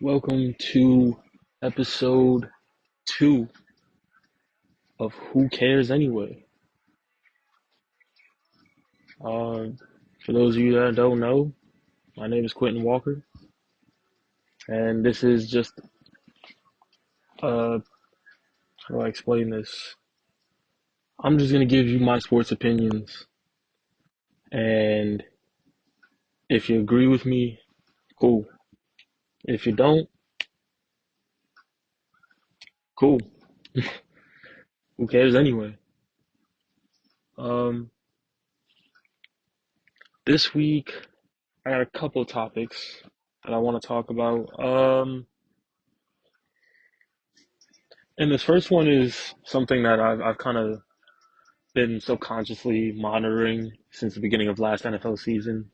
Welcome to episode 2 of Who Cares Anyway. Uh, for those of you that don't know, my name is Quentin Walker, and this is just, how do I explain this? I'm just going to give you my sports opinions, and if you agree with me, cool. If you don't, cool. Who cares anyway? Um, this week, I got a couple topics that I want to talk about. And this first one is something that I've kind of been subconsciously monitoring since the beginning of last NFL season,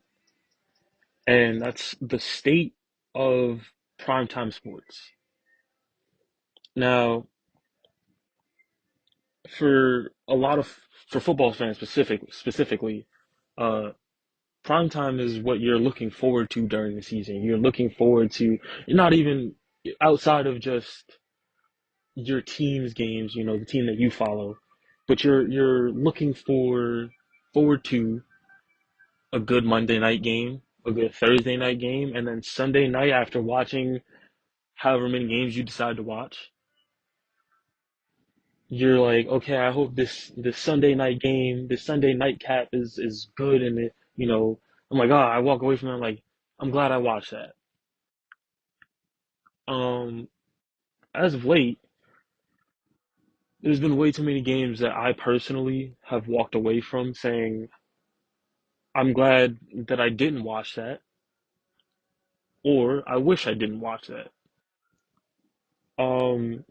and that's the state of primetime sports. Now, for a lot of for football fans specifically, uh, primetime is what you're looking forward to during the season. You're looking forward to not even outside of just your team's games, the team that you follow, but you're looking forward to a good Monday night game, a good Thursday night game, and then Sunday night after watching however many games you decide to watch, you're like, okay, I hope this Sunday night game, this Sunday nightcap is good, and I'm like, I walk away from it, I'm like, I'm glad I watched that. Um, as of late, there's been way too many games that I personally have walked away from saying, I'm glad that I didn't watch that, or I wish I didn't watch that. Um,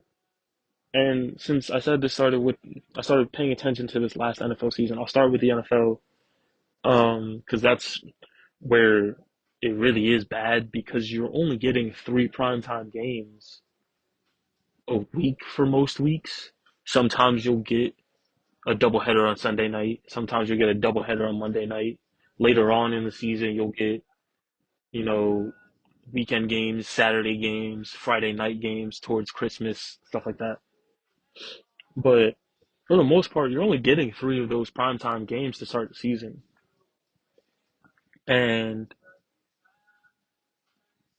And since I started paying attention to this last NFL season. I'll start with the NFL, because that's where it really is bad because you're only getting three primetime games a week for most weeks. Sometimes you'll get a doubleheader on Sunday night. Sometimes you'll get a doubleheader on Monday night. Later on in the season, you'll get, you know, weekend games, Saturday games, Friday night games towards Christmas, stuff like that. But for the most part, you're only getting three of those primetime games to start the season. And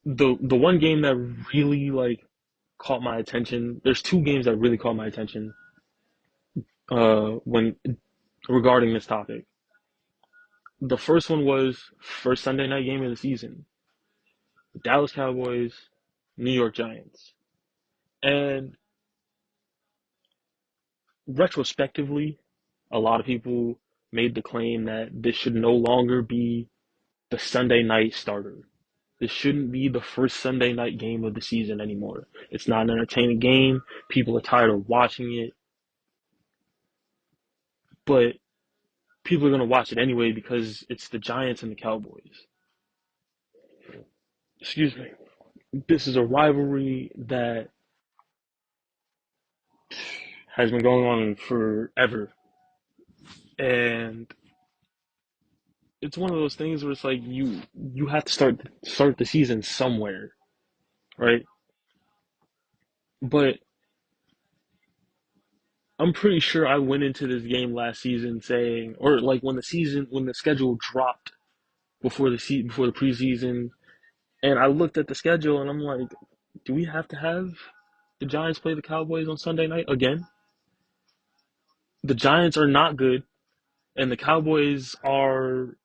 the one game that really caught my attention, there's two games that really caught my attention when regarding this topic. The first one was first Sunday night game of the season. Dallas Cowboys, New York Giants. And retrospectively, a lot of people made the claim that this should no longer be the Sunday night starter. This shouldn't be the first Sunday night game of the season anymore. It's not an entertaining game. People are tired of watching it, but people are going to watch it anyway because it's the Giants and the Cowboys. Excuse me. This is a rivalry that has been going on forever. And it's one of those things where it's like you have to start the season somewhere, right? But I'm pretty sure I went into this game last season saying, or like when the schedule dropped before the preseason, and I looked at the schedule and I'm like, do we have to have the Giants play the Cowboys on Sunday night again? The Giants are not good, and the Cowboys are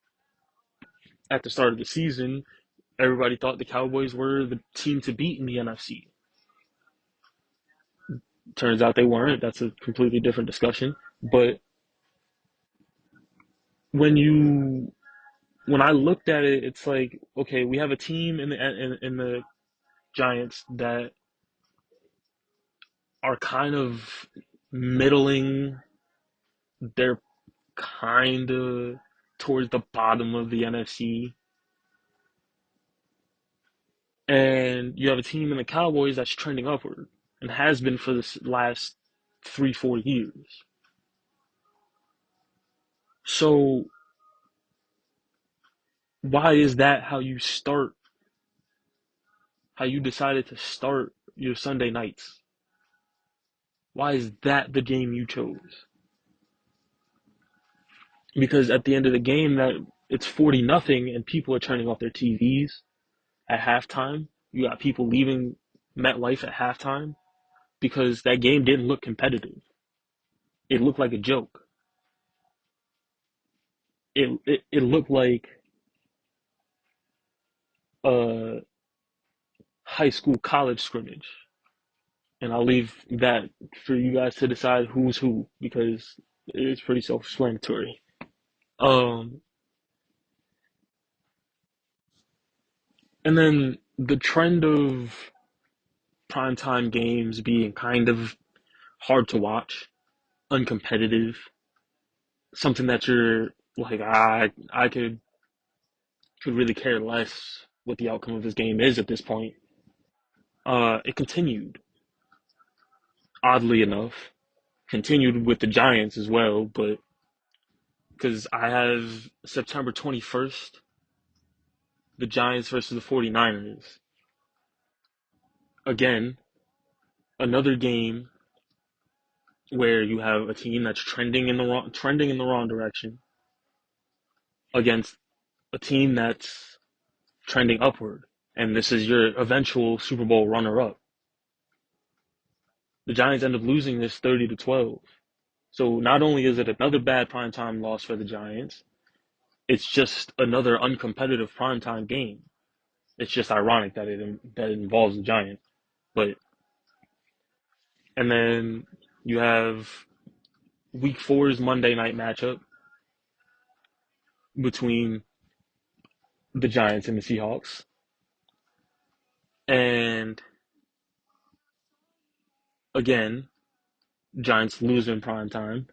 at the start of the season. Everybody thought the Cowboys were the team to beat in the NFC. Turns out they weren't. That's a completely different discussion. But when you when I looked at it, it's like, okay, we have a team in the Giants that are kind of middling. They're kind of towards the bottom of the NFC, and you have a team in the Cowboys that's trending upward and has been for this last 3, 4 years. So why is that how you start how you decided to start your Sunday nights. Why is that the game you chose? Because at the end of the game, that it's 40-0, and people are turning off their TVs at halftime. You got people leaving MetLife at halftime because that game didn't look competitive. It looked like a joke. It looked like a high school college scrimmage. And I'll leave that for you guys to decide who's who because it's pretty self-explanatory. Um, and then the trend of primetime games being kind of hard to watch, uncompetitive, something that you're like, I could really care less what the outcome of this game is at this point. It continued, oddly enough, continued with the Giants as well, but because I have September 21st, the Giants versus the 49ers. Again, another game where you have a team that's trending in the wrong direction against a team that's trending upward. And this is your eventual Super Bowl runner-up. The Giants end up losing this 30-12. So not only is it another bad primetime loss for the Giants, it's just another uncompetitive primetime game. It's just ironic that it involves the Giants. But and then you have Week Four's Monday night matchup between the Giants and the Seahawks, and again, Giants lose in prime time,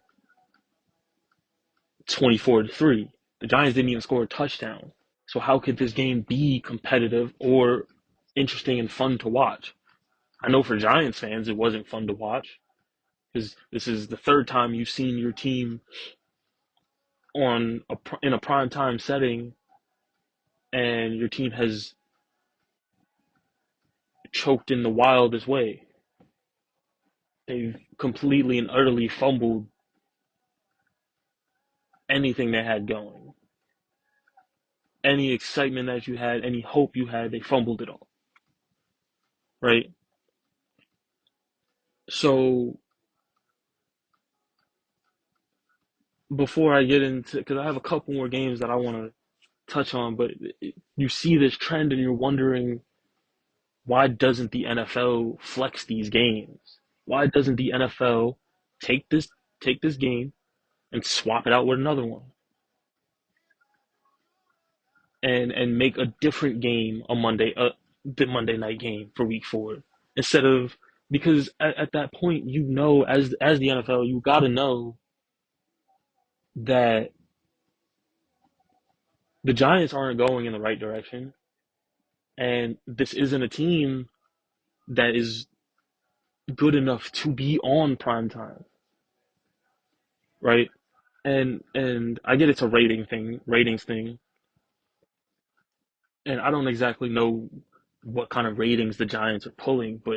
24-3. The Giants didn't even score a touchdown. So how could this game be competitive or interesting and fun to watch? I know for Giants fans it wasn't fun to watch because this is the third time you've seen your team in a prime time setting, and your team has choked in the wildest way. They've completely and utterly fumbled anything they had going. Any excitement that you had, any hope you had, they fumbled it all. Right? So before I get into, because I have a couple more games that I want to touch on, but you see this trend and you're wondering, why doesn't the NFL flex these games? Why doesn't the NFL take this take this game and swap it out with another one and make a different game the Monday night game for Week Four instead of, because at that point, as the NFL, you got to know that the Giants aren't going in the right direction, and this isn't a team that is good enough to be on prime time, right? And I get it's a ratings thing, and I don't exactly know what kind of ratings the Giants are pulling, but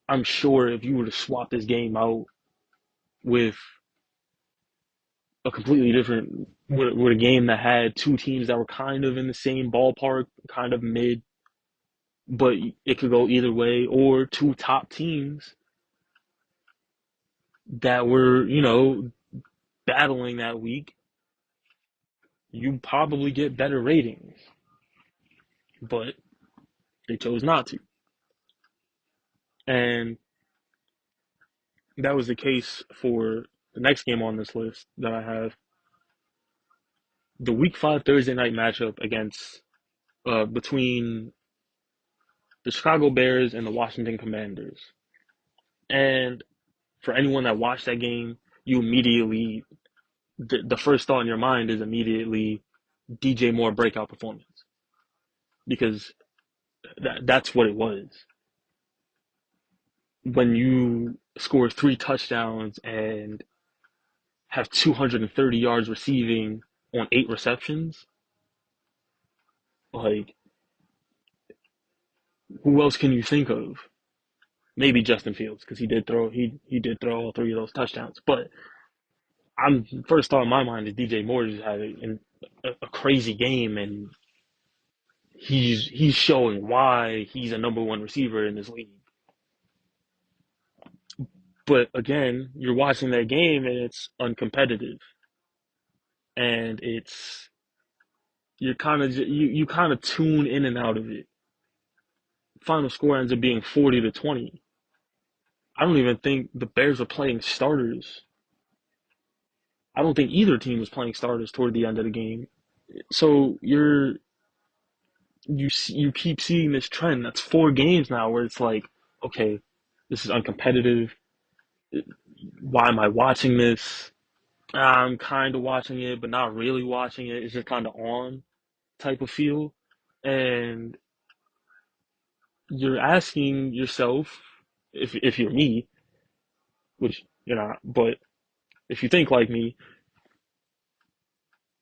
I'm sure if you were to swap this game out with a completely different with a game that had two teams that were kind of in the same ballpark, kind of mid, but it could go either way, or two top teams that were, battling that week, you probably get better ratings. But they chose not to. And that was the case for the next game on this list that I have. The Week 5 Thursday night matchup between the Chicago Bears and the Washington Commanders. And for anyone that watched that game, the first thought in your mind is immediately DJ Moore breakout performance. Because that's what it was. When you score 3 touchdowns and have 230 yards receiving on 8 receptions, like, Who else can you think of? Maybe Justin Fields because he did throw all three of those touchdowns. But I'm first thought in my mind is DJ Moore just had a crazy game, and he's showing why he's a number one receiver in this league. But again, you're watching that game and it's uncompetitive, and it's you kind of tune in and out of it. Final score ends up being 40-20. I don't even think the Bears are playing starters. I don't think either team was playing starters toward the end of the game. So you keep seeing this trend. That's 4 games now where it's like, okay, this is uncompetitive. Why am I watching this? I'm kind of watching it, but not really watching it. It's just kind of on type of feel. And you're asking yourself, if you're me, which you're not, but if you think like me,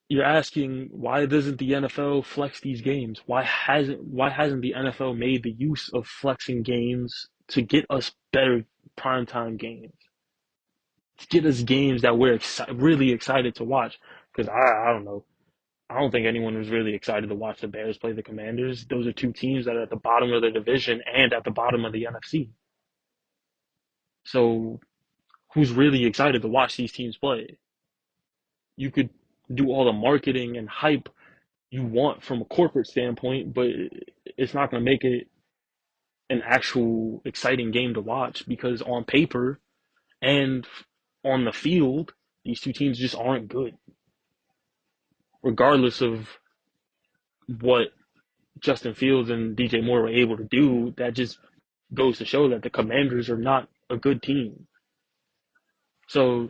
you're asking why doesn't the NFL flex these games? Why hasn't the NFL made the use of flexing games to get us better primetime games? To get us games that we're really excited to watch. Because I don't know. I don't think anyone was really excited to watch the Bears play the Commanders. Those are two teams that are at the bottom of the division and at the bottom of the NFC. So who's really excited to watch these teams play? You could do all the marketing and hype you want from a corporate standpoint, but it's not going to make it an actual exciting game to watch because on paper and on the field, these two teams just aren't good, regardless of what Justin Fields and DJ Moore were able to do. That just goes to show that the Commanders are not a good team. So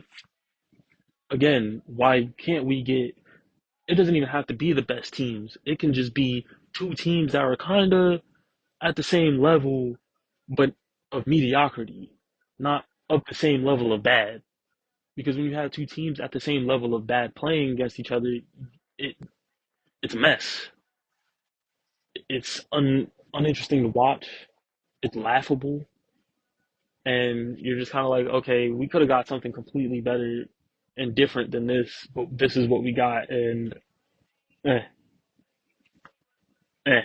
again, why can't we get? It doesn't even have to be the best teams. It can just be two teams that are kind of at the same level, but of mediocrity, not of the same level of bad. Because when you have two teams at the same level of bad playing against each other, it it's a mess. It's uninteresting to watch. It's laughable, and you're just kind of like, okay, we could have got something completely better and different than this, but this is what we got, and eh, eh.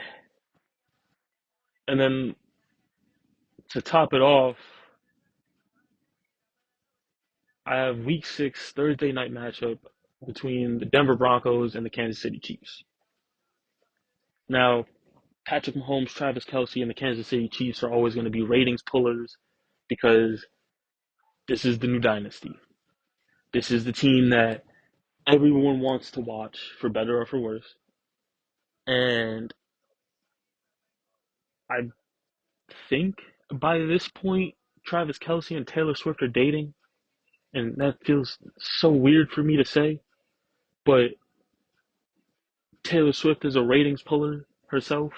And then to top it off, I have Week 6 Thursday night matchup between the Denver Broncos and the Kansas City Chiefs. Now, Patrick Mahomes, Travis Kelce, and the Kansas City Chiefs are always going to be ratings pullers because this is the new dynasty. This is the team that everyone wants to watch, for better or for worse. And I think by this point, Travis Kelce and Taylor Swift are dating, and that feels so weird for me to say, but Taylor Swift is a ratings puller herself.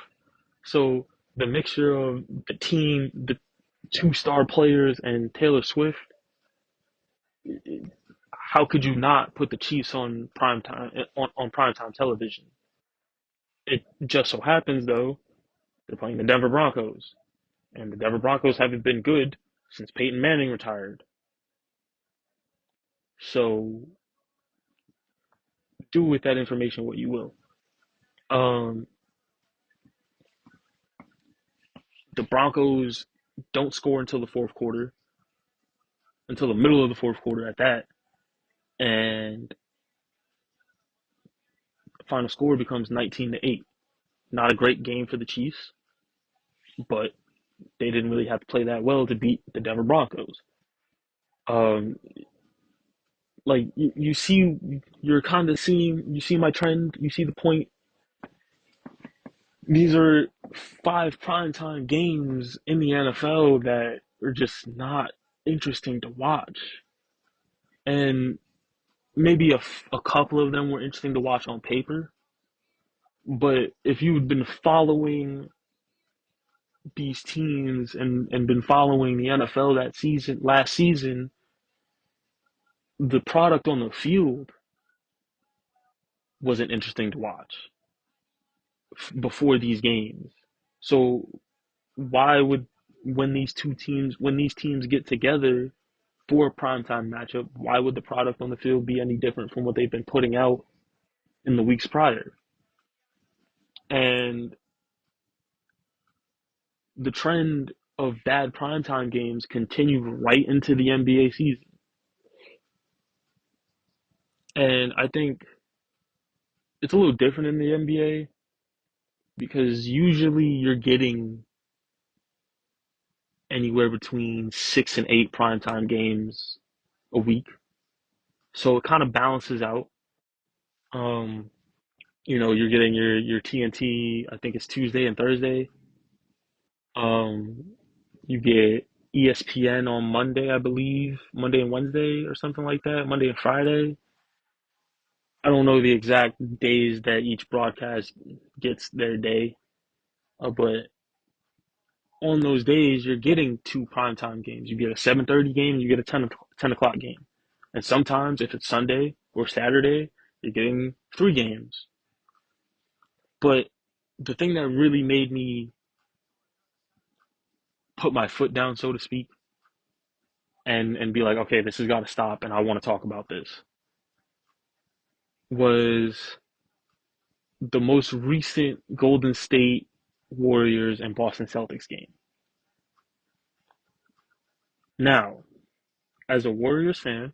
So the mixture of the team, the two-star players, and Taylor Swift, how could you not put the Chiefs on primetime television? It just so happens though they're playing the Denver Broncos, and the Denver Broncos haven't been good since Peyton Manning retired. So do with that information what you will. Um, the Broncos don't score until the fourth quarter, until the middle of the fourth quarter at that, and the final score becomes 19-8. Not a great game for the Chiefs, but they didn't really have to play that well to beat the Denver Broncos. Um, like you see, you're kind of seeing, you see my trend, you see the point. These are 5 primetime games in the NFL that are just not interesting to watch, and maybe a couple of them were interesting to watch on paper. But if you've been following these teams and been following the NFL that season, last season, the product on the field wasn't interesting to watch before these games. So why would when these teams get together for a primetime matchup, why would the product on the field be any different from what they've been putting out in the weeks prior? And the trend of bad primetime games continued right into the NBA season. And I think it's a little different in the NBA because usually you're getting anywhere between 6 and 8 primetime games a week. So it kind of balances out. Um, you're getting your TNT, I think it's Tuesday and Thursday. Um, you get ESPN on Monday, I believe, Monday and Wednesday or something like that, Monday and Friday. I don't know the exact days that each broadcast gets their day, but on those days you're getting two primetime games. You get a 7:30 game, you get a 10 o'clock game. And sometimes if it's Sunday or Saturday, you're getting three games. But the thing that really made me put my foot down, so to speak, and be like, okay, this has got to stop, and I want to talk about this, was the most recent Golden State Warriors and Boston Celtics game. Now, as a Warriors fan,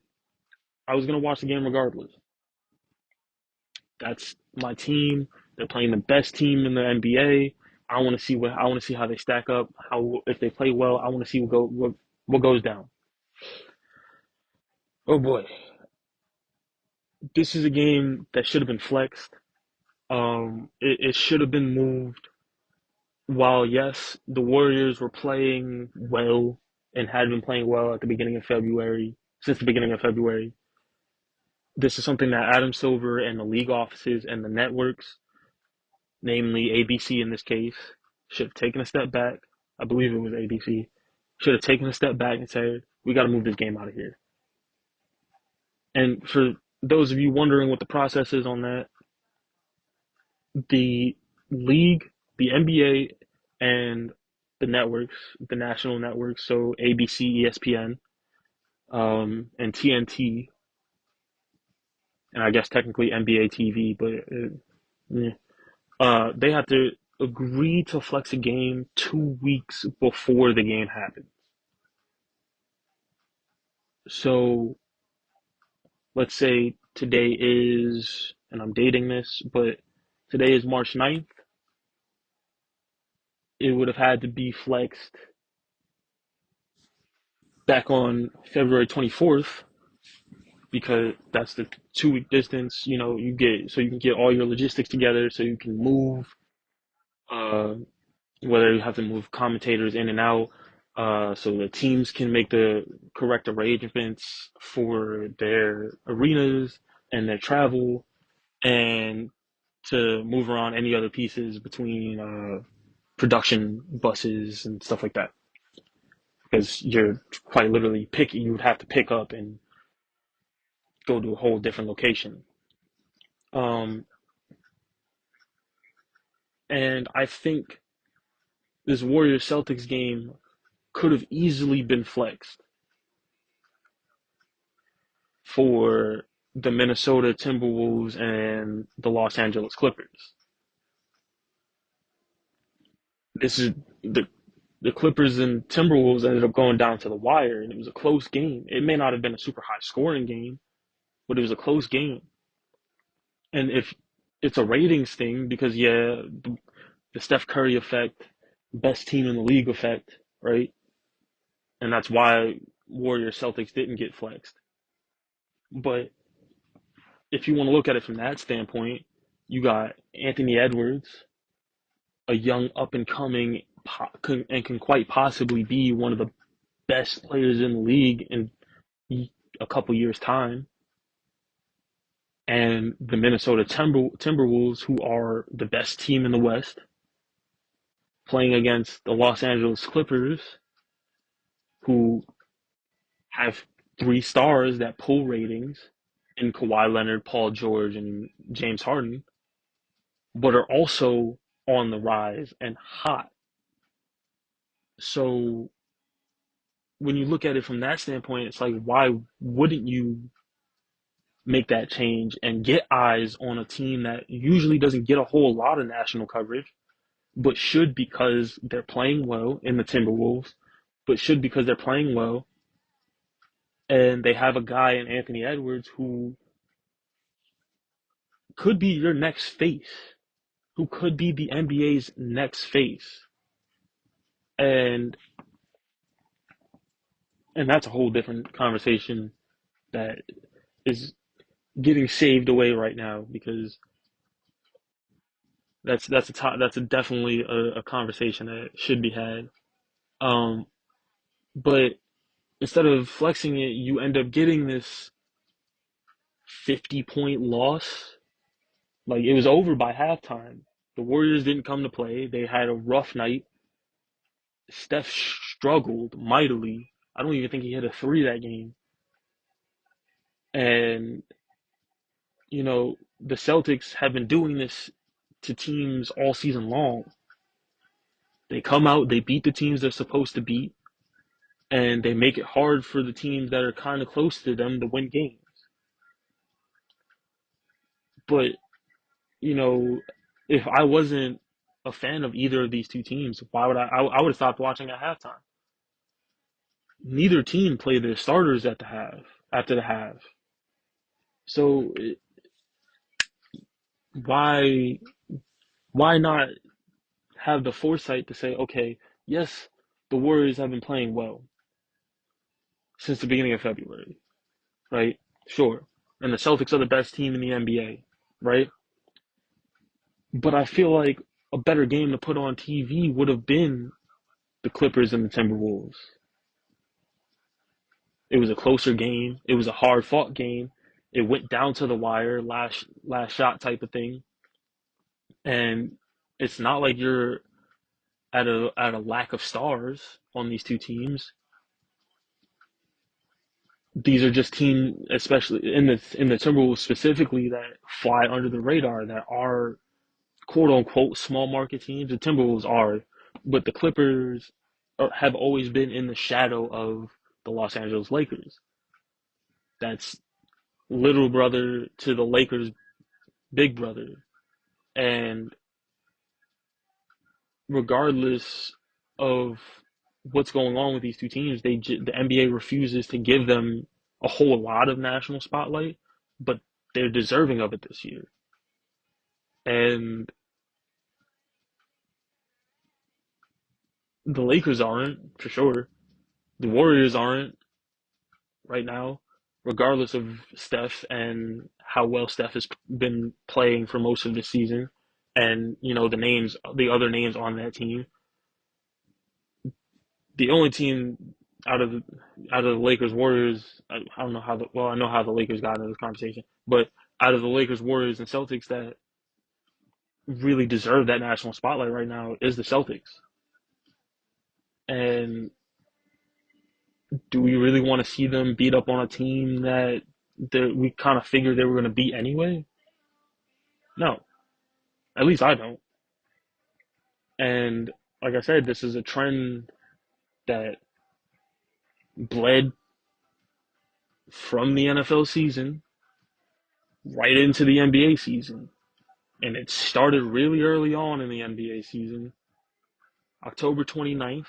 I was gonna watch the game regardless. That's my team. They're playing the best team in the NBA. I want to see how they stack up. How if they play well, I want to see what goes down. Oh boy, this is a game that should have been flexed. It should have been moved. While yes, the Warriors were playing well and had been playing well at the beginning of February, since the beginning of February, this is something that Adam Silver and the league offices and the networks, namely ABC in this case, should have taken a step back. I believe it was ABC. Should have taken a step back and said, we got to move this game out of here. And for those of you wondering what the process is on that, the league, the NBA, and the networks, the national networks, so ABC, ESPN, and TNT, and I guess technically NBA TV, but yeah. They have to agree to flex a game 2 weeks before the game happens. So let's say today is, and I'm dating this, but today is March 9th. It would have had to be flexed back on February 24th because that's the 2 week distance. You get so you can get all your logistics together, so you can move. Uh, Whether you have to move commentators in and out, so the teams can make the correct arrangements for their arenas and their travel, and to move around any other pieces between production buses and stuff like that. Because you're quite literally you would have to pick up and go to a whole different location. Um, and I think this Warriors Celtics game could have easily been flexed for the Minnesota Timberwolves and the Los Angeles Clippers. This is the Clippers and Timberwolves ended up going down to the wire, and it was a close game. It may not have been a super high scoring game, but it was a close game. And if it's a ratings thing, because yeah, the Steph Curry effect, best team in the league effect, right? And that's why Warriors Celtics didn't get flexed. But if you want to look at it from that standpoint, you got Anthony Edwards, a young up and coming, and can quite possibly be one of the best players in the league in a couple years time, and the Minnesota Timberwolves, who are the best team in the West, playing against the Los Angeles Clippers, who have three stars that pull ratings in Kawhi Leonard, Paul George, and James Harden, but are also on the rise and hot. So when you look at it from that standpoint, it's like, why wouldn't you make that change and get eyes on a team that usually doesn't get a whole lot of national coverage, but should because they're playing well in the Timberwolves, but should because they're playing well, and they have a guy in Anthony Edwards who could be your next face, who could be the NBA's next face, and that's a whole different conversation that is getting saved away right now because that's a definitely a conversation that should be had. Um, but instead of flexing it, you end up getting this 50-point loss. Like it was over by halftime. The Warriors didn't come to play. They had a rough night. Steph struggled mightily. I don't even think he hit a three that game. And, the Celtics have been doing this to teams all season long. They come out, they beat the teams they're supposed to beat, and they make it hard for the teams that are kind of close to them to win games. But, you know, if I wasn't a fan of either of these two teams, why would I would have stopped watching at halftime. Neither team played their starters at the half, after the half. So why why not have the foresight to say, okay, yes, the Warriors have been playing well since the beginning of February, right? Sure. And the Celtics are the best team in the NBA, right? But I feel like a better game to put on TV would have been the Clippers and the Timberwolves. It was a closer game. It was a hard fought game. It went down to the wire, last shot type of thing. And it's not like you're at a lack of stars on these two teams. These are just teams, especially in the Timberwolves specifically, that fly under the radar, that are quote unquote small market teams. The Timberwolves are, but the Clippers have always been in the shadow of the Los Angeles Lakers. That's little brother to the Lakers' big brother, and regardless of what's going on with these two teams, the NBA refuses to give them a whole lot of national spotlight, but they're deserving of it this year. And the Lakers aren't, for sure. The Warriors aren't right now, regardless of Steph and how well Steph has been playing for most of the season. And, the other names on that team. The only team out of the Lakers Warriors, I don't know I know how the Lakers got into this conversation, but out of the Lakers Warriors and Celtics that really deserve that national spotlight right now is the Celtics. And do we really want to see them beat up on a team that we kind of figured they were going to beat anyway? No, at least I don't. And like I said, this is a trend that bled from the NFL season right into the NBA season. And it started really early on in the NBA season, October 29th.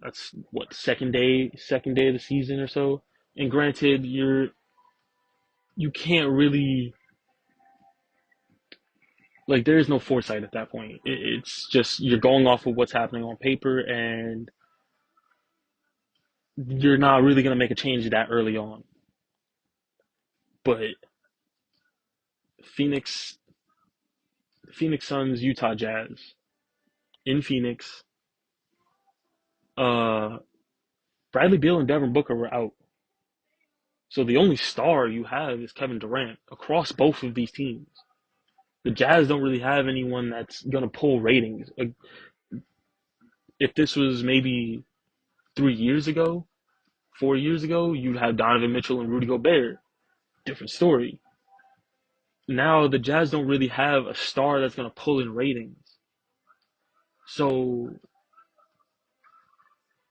That's what, second day of the season or so. And granted, you can't really, like, there is no foresight at that point. It's just you're going off of what's happening on paper, and you're not really going to make a change that early on. But Phoenix Phoenix Suns, Utah Jazz in Phoenix. Uh, Bradley Beal and Devin Booker were out. So the only star you have is Kevin Durant across both of these teams. The Jazz don't really have anyone that's gonna pull ratings. Like, if this was maybe 3 years ago, 4 years ago, you'd have Donovan Mitchell and Rudy Gobert. Different story. Now the Jazz don't really have a star that's gonna pull in ratings. So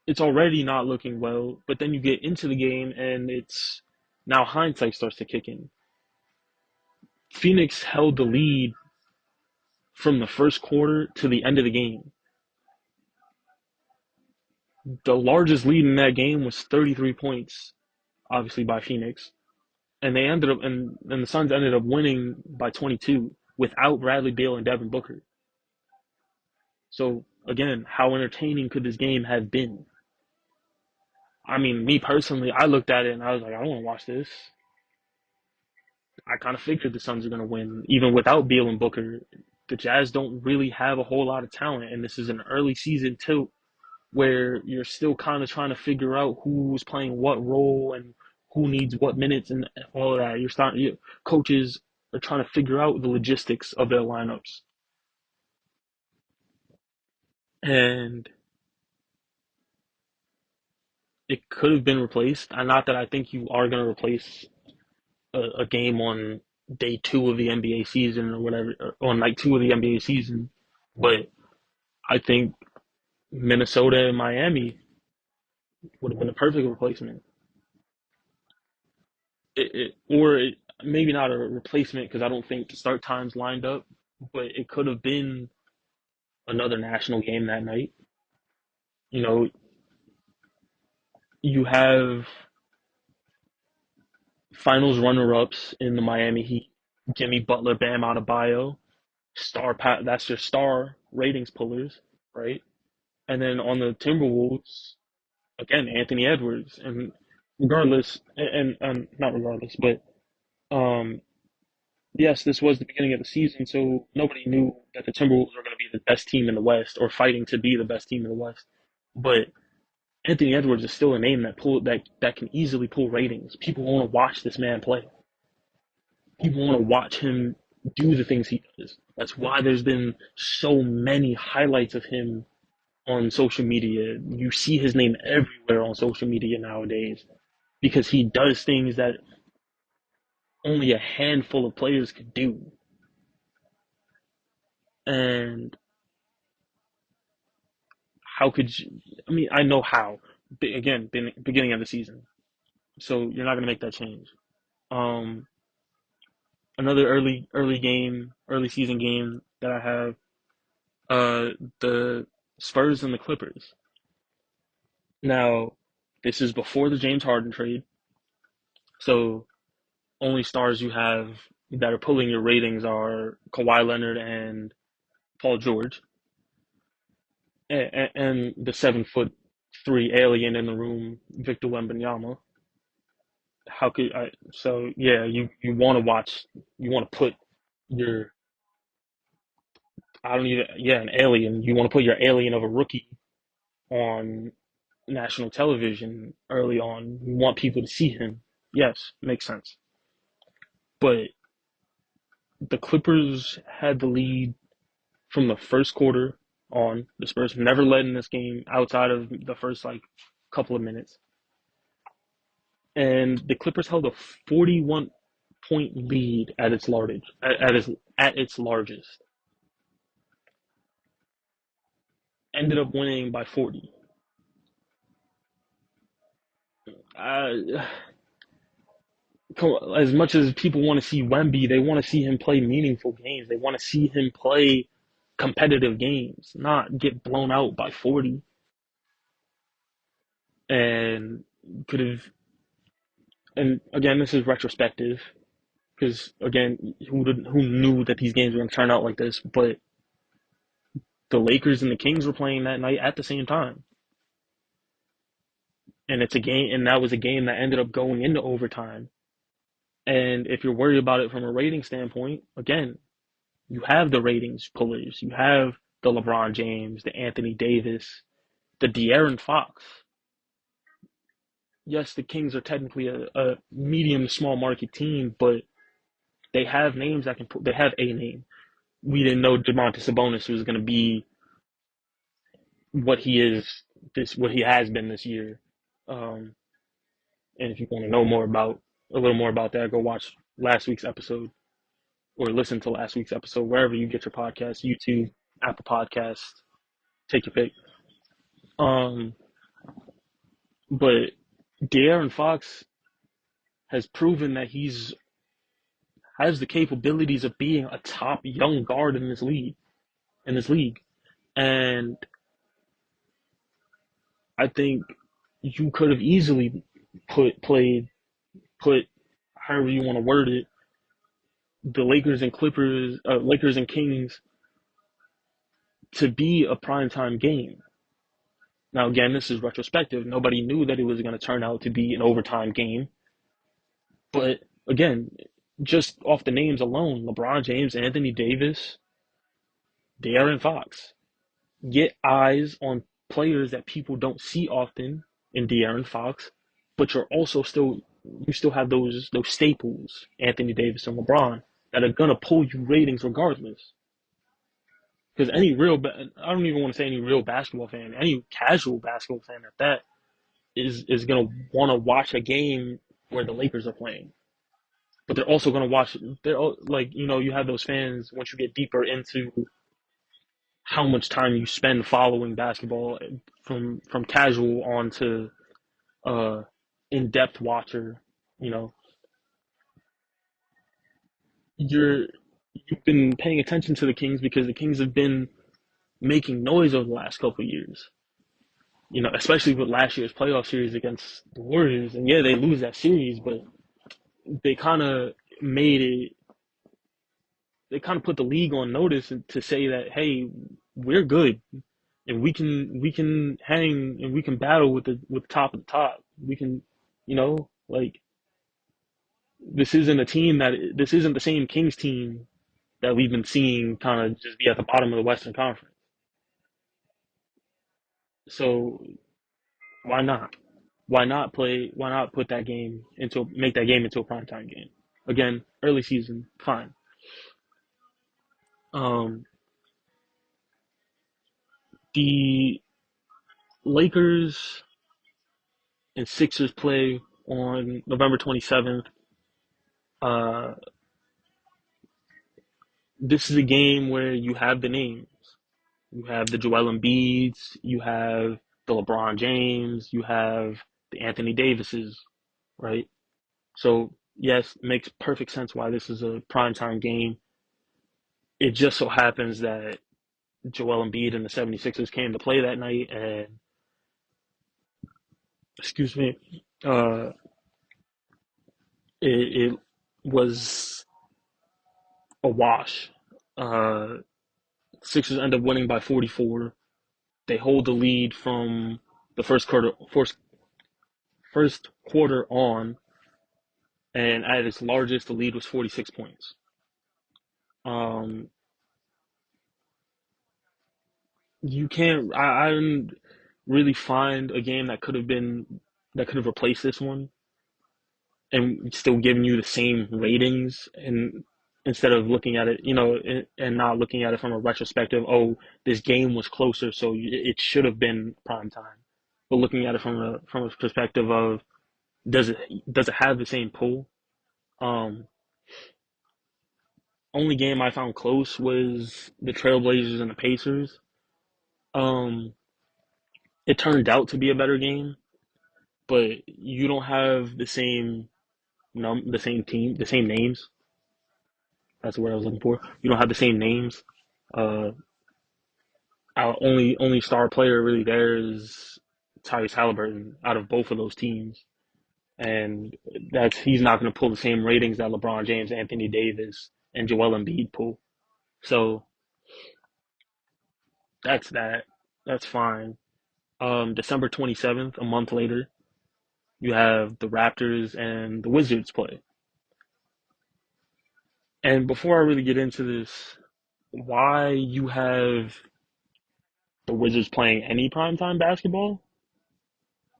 it's already not looking well, but then you get into the game and it's now hindsight starts to kick in. Phoenix held the lead from the first quarter to the end of the game. The largest lead in that game was 33 points, obviously by Phoenix, and they ended up and the Suns ended up winning by 22 without Bradley Beal and Devin Booker. So again, how entertaining could this game have been? I mean, me personally, I looked at it and I was like, I don't want to watch this. I kind of figured the Suns are going to win, even without Beal and Booker. The Jazz don't really have a whole lot of talent, and this is an early season tilt where you're still kind of trying to figure out who's playing what role and who needs what minutes and all of that. Coaches are trying to figure out the logistics of their lineups, and it could have been replaced. And not that I think you are going to replace a game on day two of the NBA season or whatever, or on night two of the NBA season, but I think Minnesota and Miami would have been a perfect replacement. Maybe not a replacement because I don't think the start times lined up, but it could have been another national game that night. You know, you have finals runner-ups in the Miami Heat, Jimmy Butler, Bam Adebayo, that's your star ratings pullers, right? And then on the Timberwolves, again, Anthony Edwards, and regardless, and not regardless, but um, yes, this was the beginning of the season, so nobody knew that the Timberwolves were going to be the best team in the West or fighting to be the best team in the West. But Anthony Edwards is still a name that can easily pull ratings. People want to watch this man play. People want to watch him do the things he does. That's why there's been so many highlights of him on social media. You see his name everywhere on social media nowadays because he does things that only a handful of players could do. And how could you? I mean, I know how. Again, beginning of the season, so you're not gonna make that change. Um, Another early season game that I have, the Spurs and the Clippers. Now, this is before the James Harden trade, so only stars you have that are pulling your ratings are Kawhi Leonard and Paul George, and the 7'3" alien in the room, Victor Wembanyama. How could I? So yeah, you want to watch, you want to put your, I don't even, yeah, an alien. You want to put your alien of a rookie on national television early on. You want people to see him. Yes, makes sense. But the Clippers had the lead from the first quarter on. The Spurs never led in this game outside of the first like couple of minutes, and the Clippers held a 41-point lead at its largest. At its largest, ended up winning by 40. Uh, as much as people want to see Wemby, they want to see him play meaningful games. They want to see him play competitive games, not get blown out by 40. And could have, and again, this is retrospective because again, who knew that these games were going to turn out like this? But the Lakers and the Kings were playing that night at the same time, and it's a game, and that was a game that ended up going into overtime. And if you're worried about it from a rating standpoint, again, you have the ratings pullers. You have the LeBron James, the Anthony Davis, the De'Aaron Fox. Yes, the Kings are technically a medium small market team, but they have names that can. They have a name. We didn't know Domantas Sabonis was going to be what he is what he has been this year. Um, and if you want to know more about a little more about that, go watch last week's episode or listen to last week's episode wherever you get your podcast, YouTube, Apple Podcasts, take your pick. Um, But De'Aaron Fox has proven that he's has the capabilities of being a top young guard in this league. In this league, and I think you could have easily put however you want to word it, the Lakers and Kings to be a primetime game. Now, again, this is retrospective. Nobody knew that it was going to turn out to be an overtime game. But again, just off the names alone, LeBron James, Anthony Davis, De'Aaron Fox, get eyes on players that people don't see often in De'Aaron Fox, but you still have those staples, Anthony Davis and LeBron, that are gonna pull you ratings regardless. Because I don't even want to say any real basketball fan, any casual basketball fan at that is gonna want to watch a game where the Lakers are playing. But they're also gonna watch. Like you have those fans once you get deeper into how much time you spend following basketball from casual on to uh in-depth watcher, you know, you're you've been paying attention to the Kings because the Kings have been making noise over the last couple of years. Especially with last year's playoff series against the Warriors. And yeah, they lose that series, but they kind of made it they kind of put the league on notice to say that hey, we're good and we can hang and we can battle with the top of the top. We can, like this isn't the same Kings team that we've been seeing kind of just be at the bottom of the Western Conference. So why not? Why not put that game into make that game into a primetime game? Again, early season, fine. Um, the Lakers and Sixers play on November 27th. Uh, this is a game where you have the names. You have the Joel Embiids, you have the LeBron James, you have the Anthony Davises, right? So yes, it makes perfect sense why this is a primetime game. It just so happens that Joel Embiid and the 76ers came to play that night and excuse me, uh it was a wash. Uh Sixers end up winning by 44. They hold the lead from the first quarter on, and at its largest, the lead was 46 points. Um, you can't. I didn't really find a game that could have replaced this one and still giving you the same ratings and instead of looking at it, and not looking at it from a retrospective. Oh, this game was closer, so it should have been prime time. But looking at it from a perspective of does it does it have the same pull? Um, Only game I found close was the Trailblazers and the Pacers. Um, it turned out to be a better game, but you don't have the same team, the same names. That's the word I was looking for. You don't have the same names. Uh, our only star player really there is Tyrese Halliburton out of both of those teams, and that's he's not going to pull the same ratings that LeBron James, Anthony Davis, and Joel Embiid pull. So that's that. That's fine. December 27th, a month later, you have the Raptors and the Wizards play. And before I really get into this, why you have the Wizards playing any primetime basketball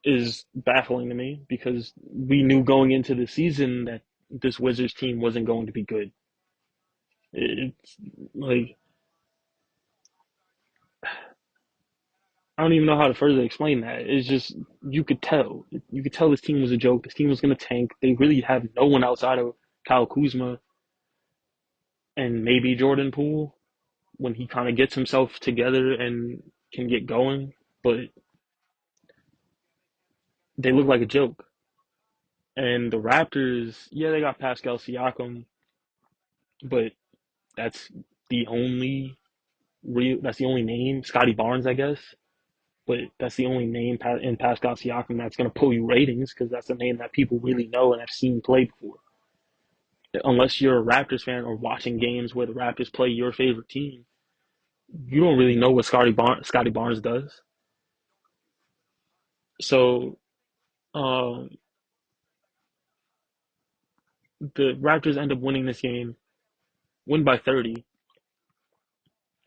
is baffling to me because we knew going into the season that this Wizards team wasn't going to be good. It's like I don't even know how to further explain that. It's just you could tell this team was a joke. This team was going to tank. They really have no one outside of Kyle Kuzma and maybe Jordan Poole when he kind of gets himself together and can get going. But they look like a joke. And the Raptors, yeah, they got Pascal Siakam, but that's the only that's the only name. Scotty Barnes, I guess, but that's the only name in Pascal Siakam that's going to pull you ratings because that's the name that people really know and have seen play before. Unless you're a Raptors fan or watching games where the Raptors play your favorite team, you don't really know what Scotty Barnes does. So um, the Raptors end up winning this game, win by 30.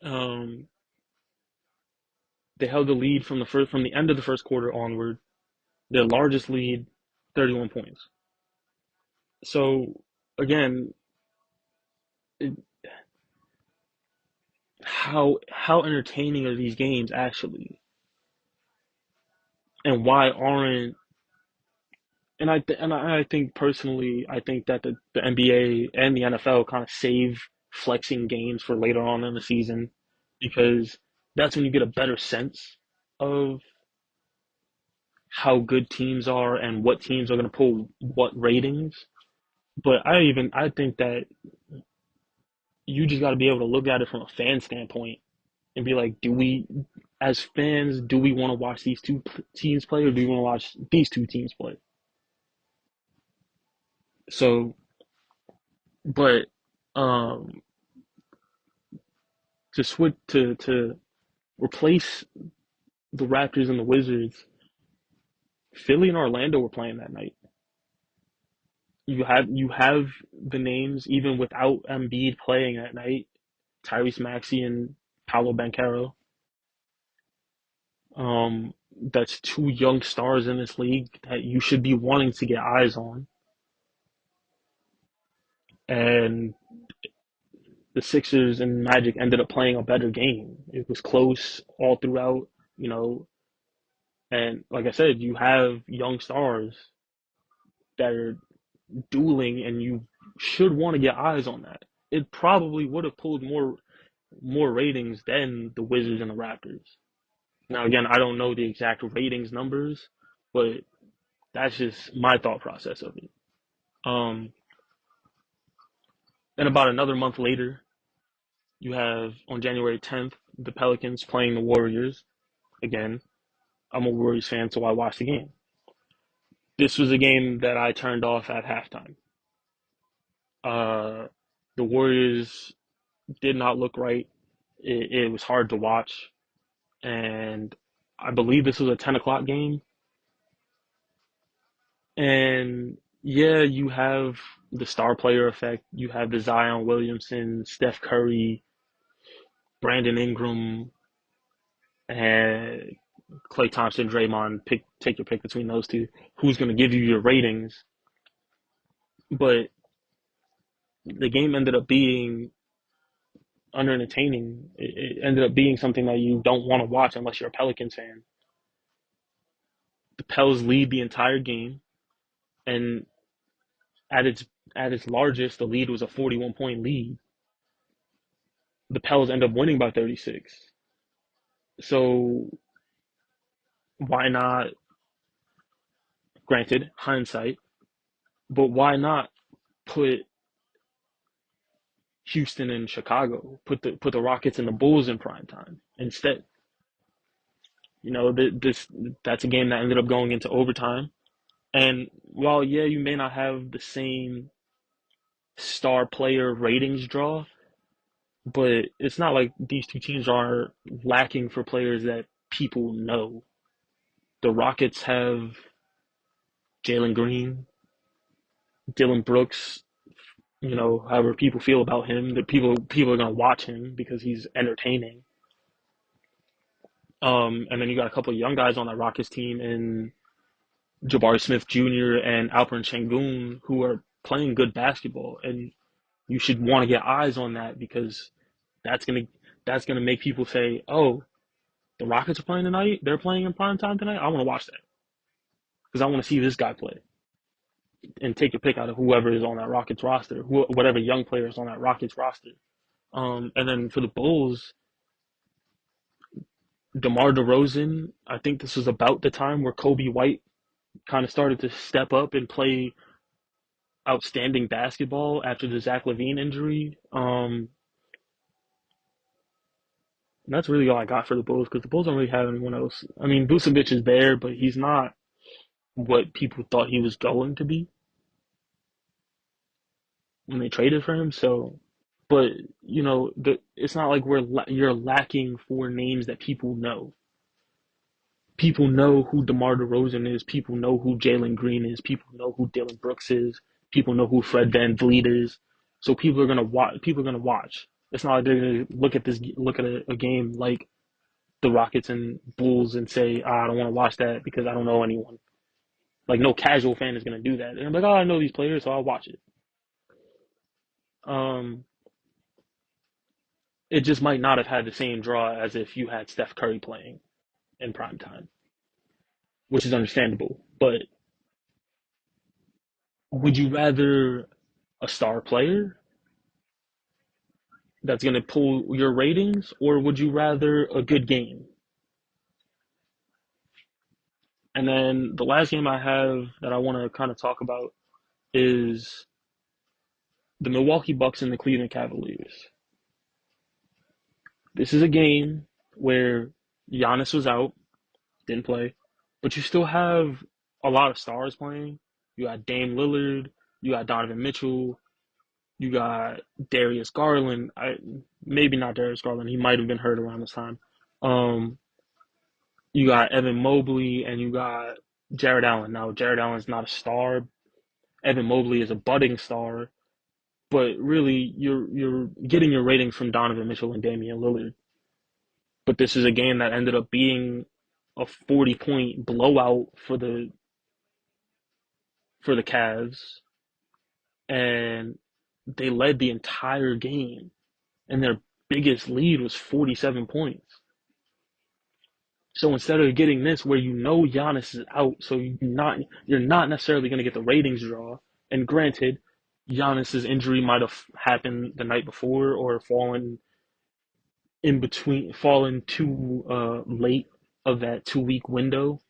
Um, they held the lead from the end of the first quarter onward. Their largest lead, 31 points. So again, it, how entertaining are these games actually, and why aren't and I think personally, I think that the NBA and the NFL kind of save flexing games for later on in the season because that's when you get a better sense of how good teams are and what teams are going to pull what ratings. But I think that you just got to be able to look at it from a fan standpoint and be like, as fans, do we want to watch these two teams play or do we want to watch these two teams play? So, but um, to switch to replace the Raptors and the Wizards, Philly and Orlando were playing that night. You have the names even without Embiid playing that night. Tyrese Maxey and Paolo Banchero. That's two young stars in this league that you should be wanting to get eyes on. And the Sixers and Magic ended up playing a better game. It was close all throughout, you know. And like I said, you have young stars that are dueling, and you should want to get eyes on that. It probably would have pulled more ratings than the Wizards and the Raptors. Now, again, I don't know the exact ratings numbers, but that's just my thought process of it. Um, and about another month later, you have on January 10th the Pelicans playing the Warriors. Again, I'm a Warriors fan, so I watched the game. This was a game that I turned off at halftime. Uh, the Warriors did not look right. It was hard to watch, and I believe this was a 10 o'clock game. And yeah, you have the star player effect. You have the Zion Williamson, Steph Curry, Brandon Ingram, and Clay Thompson, Draymond. Take your pick between those two. Who's going to give you your ratings? But the game ended up being unentertaining. It ended up being something that you don't want to watch unless you're a Pelicans fan. The Pels lead the entire game, and at its at its largest, the lead was a 41 point lead. The Pels end up winning by 36. So why not? Granted, hindsight, but why not put Houston and Chicago, put the Rockets and the Bulls in prime time instead? This that's a game that ended up going into overtime. And while yeah, you may not have the same star player ratings draw, but it's not like these two teams are lacking for players that people know. The Rockets have Jalen Green, Dylan Brooks. However people feel about him, that people are gonna watch him because he's entertaining. And then you got a couple of young guys on that Rockets team in Jabari Smith Jr. and Alperen Sengun who are playing good basketball, and you should want to get eyes on that because that's gonna that's gonna make people say, "Oh, the Rockets are playing tonight. They're playing in prime time tonight. I want to watch that because I want to see this guy play." And take your pick out of whoever is on that Rockets roster, whatever young player is on that Rockets roster. And then for the Bulls, DeMar DeRozan, I think this was about the time where Kobe White kind of started to step up and play outstanding basketball after the Zach LaVine injury. And that's really all I got for the Bulls because the Bulls don't really have anyone else. I mean, Vucevic is there, but he's not what people thought he was going to be when they traded for him. So, but it's not like you're lacking for names that people know. People know who DeMar DeRozan is. People know who Jalen Green is. People know who Dylan Brooks is. People know who Fred VanVleet is. So people are gonna watch. People are gonna watch. It's not like they're gonna look at a game like the Rockets and Bulls and say, I don't want to watch that because I don't know anyone. Like no casual fan is gonna do that. And I'm like, oh, I know these players, so I'll watch it. Um, it just might not have had the same draw as if you had Steph Curry playing in prime time, which is understandable. But would you rather a star player that's going to pull your ratings, or would you rather a good game? And then the last game I have that I want to kind of talk about is the Milwaukee Bucks and the Cleveland Cavaliers. This is a game where Giannis was out, didn't play, but you still have a lot of stars playing. You got Dame Lillard, you got Donovan Mitchell, you got Darius Garland. Maybe not Darius Garland. He might have been hurt around this time. Um, you got Evan Mobley and you got Jared Allen. Now, Jared Allen's not a star. Evan Mobley is a budding star, but really, you're getting your ratings from Donovan Mitchell and Damian Lillard. But this is a game that ended up being a 40-point blowout for the Cavs, and they led the entire game, and their biggest lead was 47 points. So instead of getting this where Giannis is out, so you're not necessarily going to get the ratings draw. And granted, Giannis's injury might have happened the night before or fallen too late of that 2 week window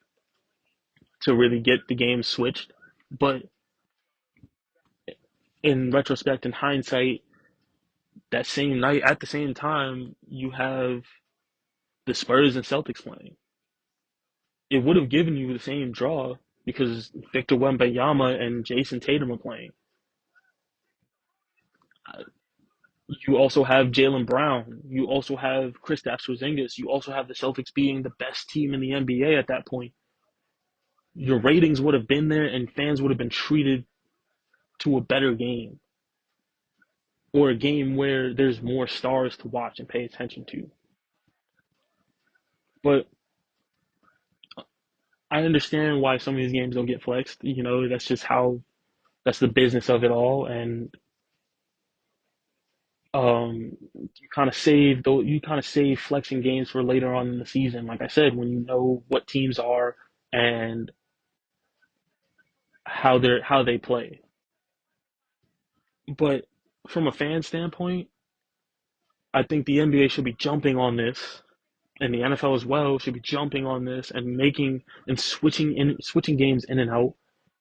to really get the game switched. But in retrospect, in hindsight, that same night at the same time, you have the Spurs and Celtics playing. It would have given you the same draw because Victor Wembanyama and Jason Tatum are playing. You also have Jaylen Brown. You also have Kristaps Porzingis. You also have the Celtics being the best team in the NBA at that point. Your ratings would have been there, and fans would have been treated to a better game, or a game where there's more stars to watch and pay attention to. But I understand why some of these games don't get flexed. That's just that's the business of it all, and you kind of save flexing games for later on in the season. Like I said, when you know what teams are and how they play. But from a fan standpoint, I think the NBA should be jumping on this, and the NFL as well should be jumping on this and switching games in and out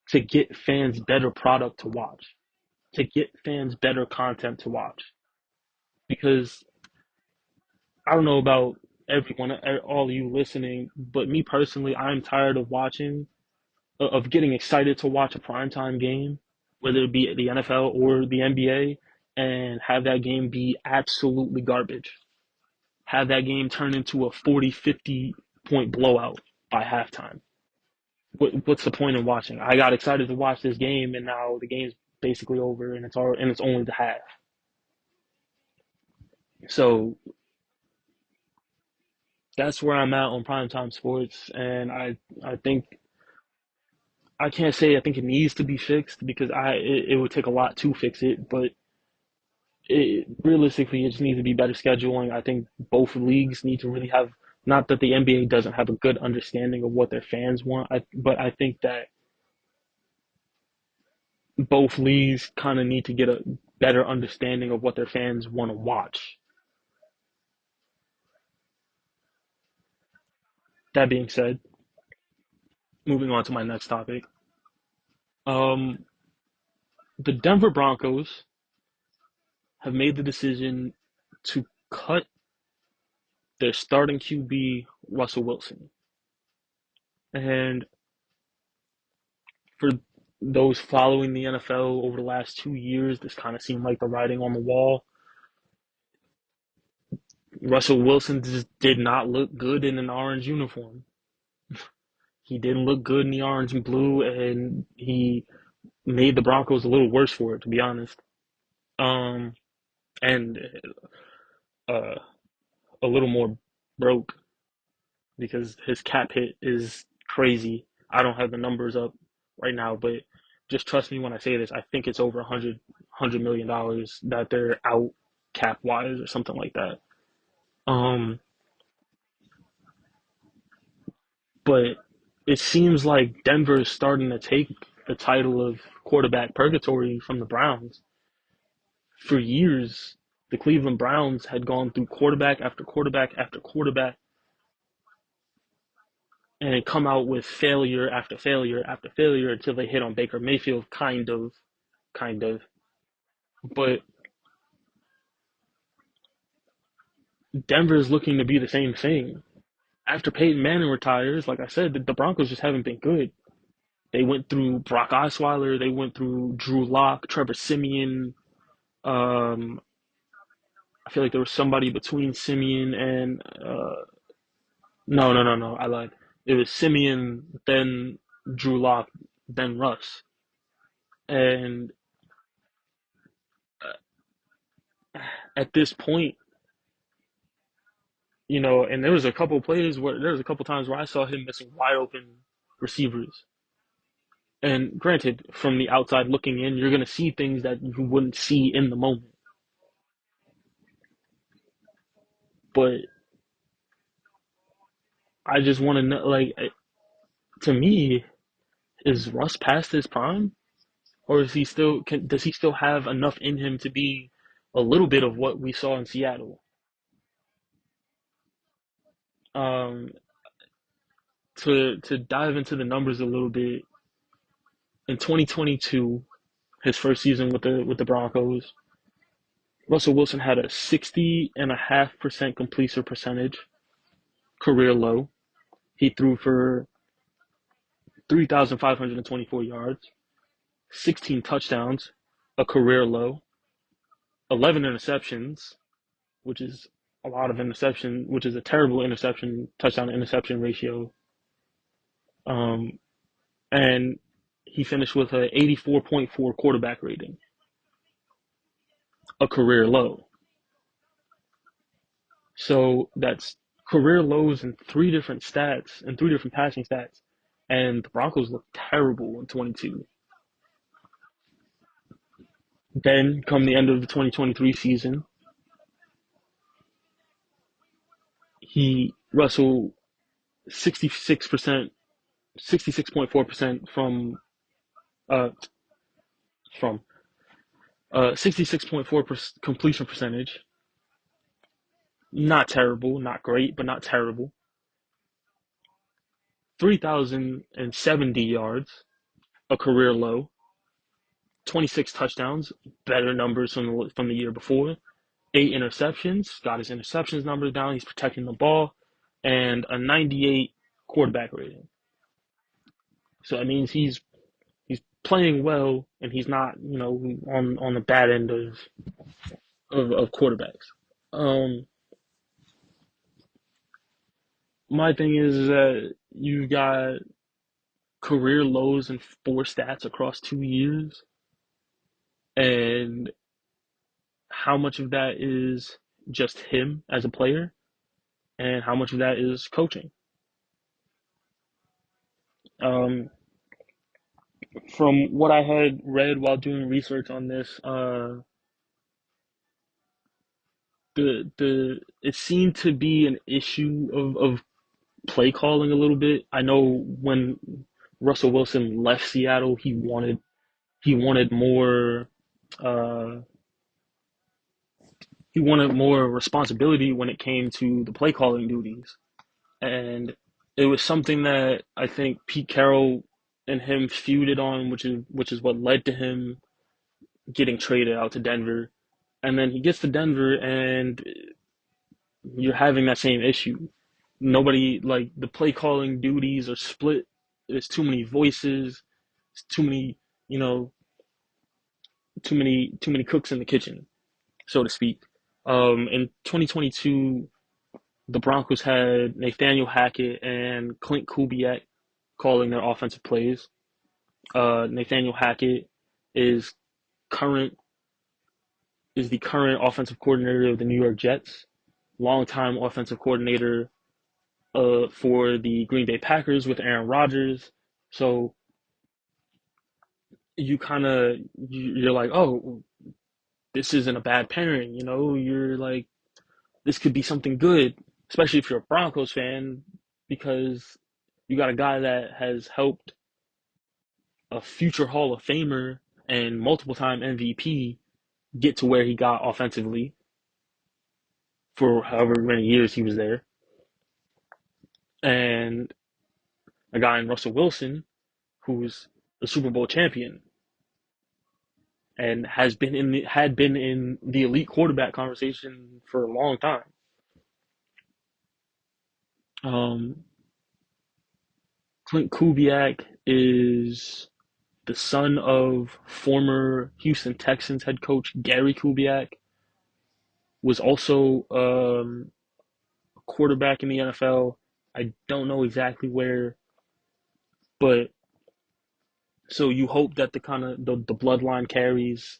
to get fans better product to watch, to get fans better content to watch. Because I don't know about everyone, all of you listening, but me personally, I'm tired of getting excited to watch a primetime game, whether it be the NFL or the NBA, and have that game be absolutely garbage. Have that game turn into a 40, 50 point blowout by halftime. What's the point in watching? I got excited to watch this game, and now the game's basically over, and it's only the half. So that's where I'm at on primetime sports, and I think I can't say I think it needs to be fixed because it would take a lot to fix it, but realistically it just needs to be better scheduling. I think both leagues need to really have, not that the NBA doesn't have a good understanding of what their fans want, but I think that both leagues kind of need to get a better understanding of what their fans want to watch. That being said, moving on to my next topic. Um, the Denver Broncos have made the decision to cut their starting QB, Russell Wilson. And for those following the NFL over the last 2 years, this kind of seemed like the writing on the wall. Russell Wilson just did not look good in an orange uniform. He didn't look good in the orange and blue, and he made the Broncos a little worse for it, to be honest. Um, and uh, a little more broke because his cap hit is crazy. I don't have the numbers up right now, but just trust me when I say this. I think it's over $100 million that they're out cap wise or something like that. Um, but it seems like Denver is starting to take the title of quarterback purgatory from the Browns. For years, the Cleveland Browns had gone through quarterback after quarterback after quarterback and come out with failure after failure after failure until they hit on Baker Mayfield, kind of. But Denver's looking to be the same thing. After Peyton Manning retires, like I said, the Broncos just haven't been good. They went through Brock Osweiler, they went through Drew Lock, Trevor Siemian. Um, I feel like there was somebody between Siemian and no, I lied. It was Siemian, then Drew Lock, then Russ. And at this point, and there was a couple plays where there was a couple times where I saw him missing wide open receivers. And granted, from the outside looking in, you're going to see things that you wouldn't see in the moment. But I just want to know, like, to me, is Russ past his prime, or is he still? Does he still have enough in him to be a little bit of what we saw in Seattle? Um, to dive into the numbers a little bit, in 2022, his first season with the Broncos, Russell Wilson had a 60.5% completion percentage, career low. He threw for 3,524 yards, 16 touchdowns, a career low, 11 interceptions, which is a lot of interception, which is a terrible interception touchdown to interception ratio. Um, and he finished with a 84.4 quarterback rating, a career low. So that's career lows in three different stats and three different passing stats. And the Broncos looked terrible in 22. Then, come the end of the 2023 season, Russell 66%, 66.4% from 66.4 completion percentage. Not terrible, not great, but not terrible. 3,070 yards, a career low. 26 touchdowns, better numbers from the year before. 8 interceptions, got his interceptions numbers down. He's protecting the ball, and a 98 quarterback rating. So that means he's playing well, and he's not on the bad end of quarterbacks. Um, my thing is that you got career lows in four stats across 2 years, and how much of that is just him as a player, and how much of that is coaching. Um, from what I had read while doing research on this, the it seemed to be an issue of play calling a little bit. I know when Russell Wilson left Seattle, he wanted more uh, responsibility when it came to the play calling duties, and it was something that I think Pete Carroll and him feuded on, which is what led to him getting traded out to Denver. And then he gets to Denver, and you're having that same issue. Nobody like the play calling duties are split. There's too many voices. It's too many, you know, too many cooks in the kitchen, so to speak. In 2022, the Broncos had Nathaniel Hackett and Clint Kubiak calling their offensive plays. Nathaniel Hackett is current is the current offensive coordinator of the New York Jets, longtime offensive coordinator for the Green Bay Packers with Aaron Rodgers. So you kind of you're like, oh, this isn't a bad pairing. You're like, this could be something good, especially if you're a Broncos fan, because you got a guy that has helped a future Hall of Famer and multiple time MVP get to where he got offensively for however many years he was there, and a guy in Russell Wilson who's a Super Bowl champion and had been in the elite quarterback conversation for a long time. Um, Clint Kubiak is the son of former Houston Texans head coach Gary Kubiak, was also a quarterback in the NFL. I don't know exactly where, but so you hope that the kind of the bloodline carries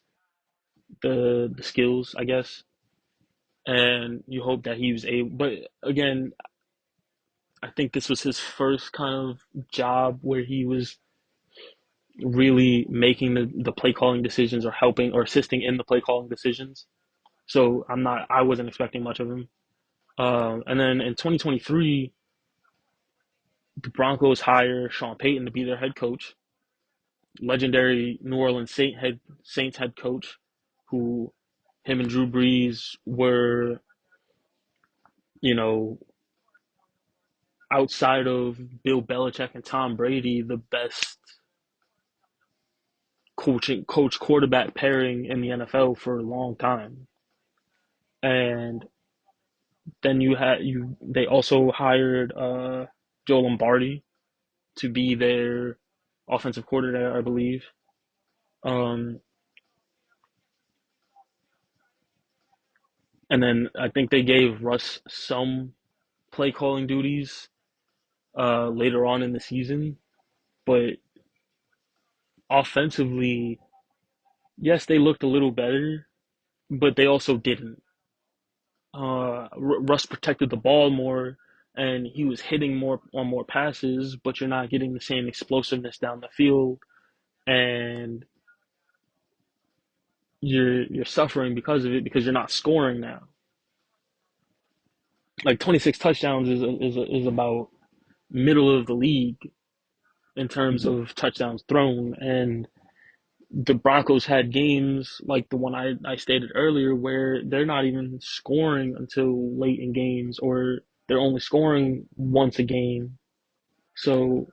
the skills, I guess, and you hope that he was able. But again, I think this was his first kind of job where he was really making the play calling decisions or helping or assisting in the play calling decisions. So I wasn't expecting much of him. And then in 2023, the Broncos hire Sean Payton to be their head coach, legendary New Orleans Saints head coach, who him and Drew Brees were, you know, outside of Bill Belichick and Tom Brady, the best coach quarterback pairing in the NFL for a long time. And then they also hired Joe Lombardi to be their offensive coordinator, I believe. Um, and then I think they gave Russ some play calling duties later on in the season, but offensively, yes, they looked a little better, but they also didn't. Russ protected the ball more, and he was hitting more on more passes, but you're not getting the same explosiveness down the field, and you're suffering because of it because you're not scoring now. Like 26 touchdowns is about middle of the league in terms of touchdowns thrown, and the Broncos had games like the one I stated earlier where they're not even scoring until late in games, or they're only scoring once a game. So,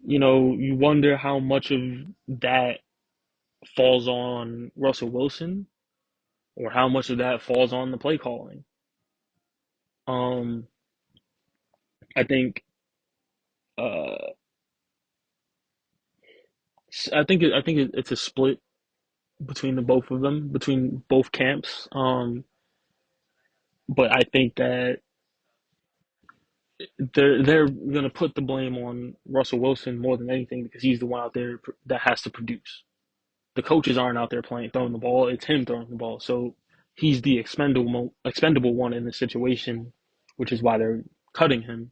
you wonder how much of that falls on Russell Wilson or how much of that falls on the play calling. Um, I think uh, it's a split between the both of them, between both camps. But I think that they're gonna put the blame on Russell Wilson more than anything because he's the one out there that has to produce. The coaches aren't out there playing throwing the ball; it's him throwing the ball. So he's the expendable one in this situation, which is why they're cutting him.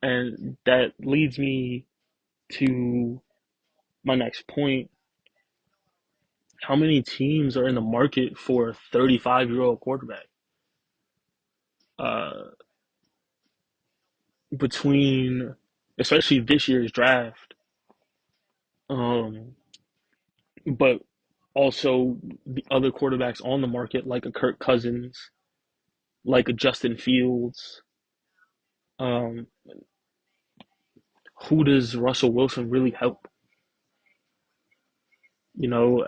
And that leads me to my next point. How many teams are in the market for a 35-year-old quarterback? Uh, between especially this year's draft, um, but also the other quarterbacks on the market, like a Kirk Cousins, like a Justin Fields. Um, who does Russell Wilson really help? You know,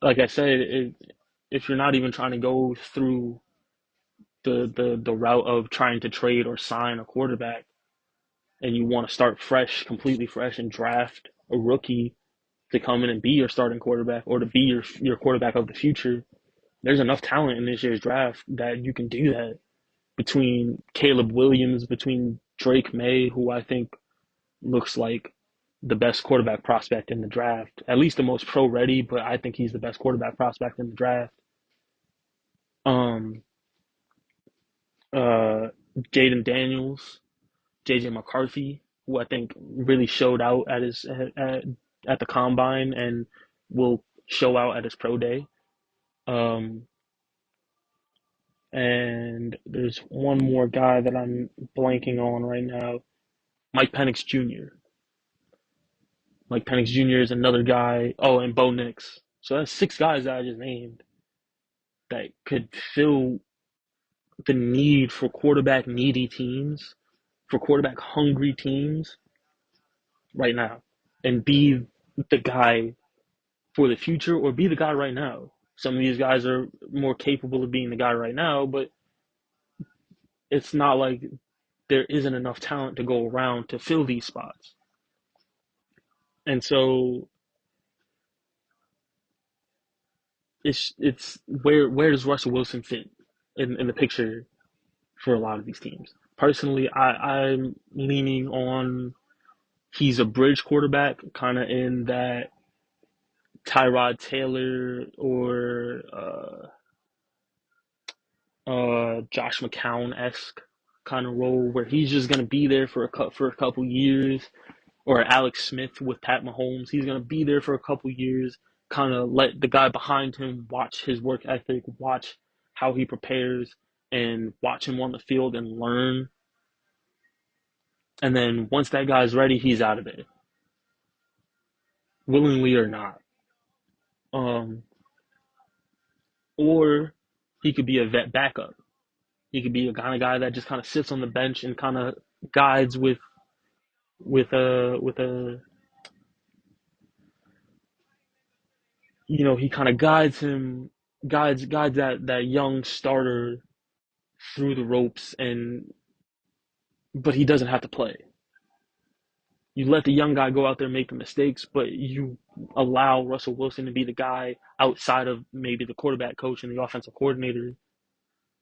like I said, if you're not even trying to go through the route of trying to trade or sign a quarterback, and you want to start fresh, completely fresh, and draft a rookie to come in and be your starting quarterback or to be your quarterback of the future, there's enough talent in this year's draft that you can do that. Between Caleb Williams, between Drake May, who I think looks like the best quarterback prospect in the draft, at least the most pro ready, but I think he's the best quarterback prospect in the draft. Um, uh, Jaden Daniels, JJ McCarthy, who I think really showed out at the combine and will show out at his pro day. Um, and there's one more guy that I'm blanking on right now, Mike Penix Jr. Mike Penix Jr. is another guy. Oh, and Bo Nix. So that's six guys that I just named that could fill the need for quarterback needy teams, for quarterback hungry teams right now, and be the guy for the future or be the guy right now. Some of these guys are more capable of being the guy right now, but it's not like there isn't enough talent to go around to fill these spots. And so it's where does Russell Wilson fit in the picture for a lot of these teams? Personally, I'm leaning on he's a bridge quarterback, kind of in that Tyrod Taylor or Josh McCown esque kind of role where he's just gonna be there for a couple years, or Alex Smith with Pat Mahomes. He's gonna be there for a couple years, kind of let the guy behind him watch his work ethic, watch how he prepares, and watch him on the field and learn. And then once that guy's ready, he's out of there, willingly or not. Um, or he could be a vet backup. He could be a kind of guy that just kind of sits on the bench and kind of guides with a he kind of guides that young starter through the ropes, and but he doesn't have to play. You let the young guy go out there and make the mistakes, but you allow Russell Wilson to be the guy outside of maybe the quarterback coach and the offensive coordinator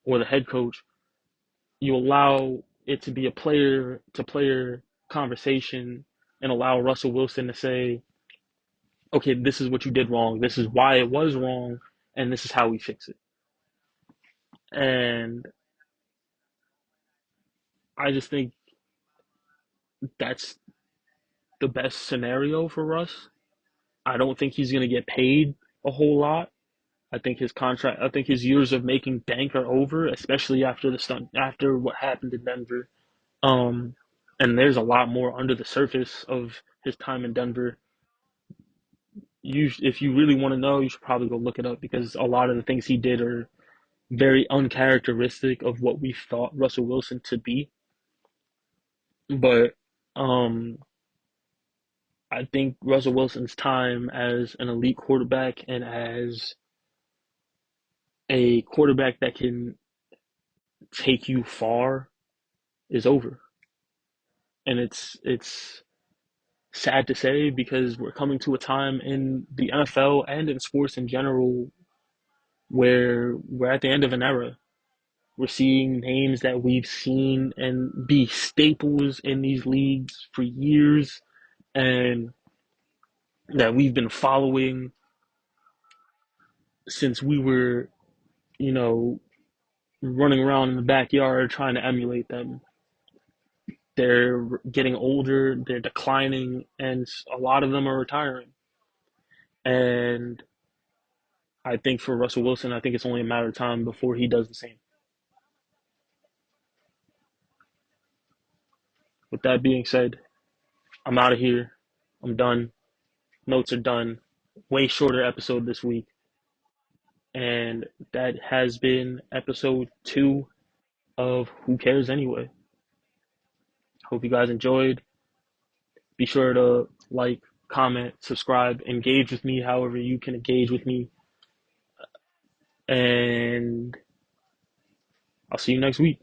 or the head coach. You allow it to be a player to player conversation and allow Russell Wilson to say, okay, this is what you did wrong. This is why it was wrong. And this is how we fix it. And I just think that's the best scenario for Russ. I don't think he's going to get paid a whole lot. I think his years of making bank are over, especially after the stunt, after what happened in Denver. Um, and there's a lot more under the surface of his time in Denver. If you really want to know, you should probably go look it up because a lot of the things he did are very uncharacteristic of what we thought Russell Wilson to be. But um, I think Russell Wilson's time as an elite quarterback and as a quarterback that can take you far is over. And it's sad to say because we're coming to a time in the NFL and in sports in general where we're at the end of an era. We're seeing names that we've seen and be staples in these leagues for years and that we've been following since we were, you know, running around in the backyard trying to emulate them. They're getting older, they're declining, and a lot of them are retiring. And I think for Russell Wilson, I think it's only a matter of time before he does the same. With that being said, I'm out of here. I'm done. Notes are done. Way shorter episode this week. And that has been episode 2 of Who Cares Anyway? Hope you guys enjoyed. Be sure to like, comment, subscribe, engage with me however you can engage with me. And I'll see you next week.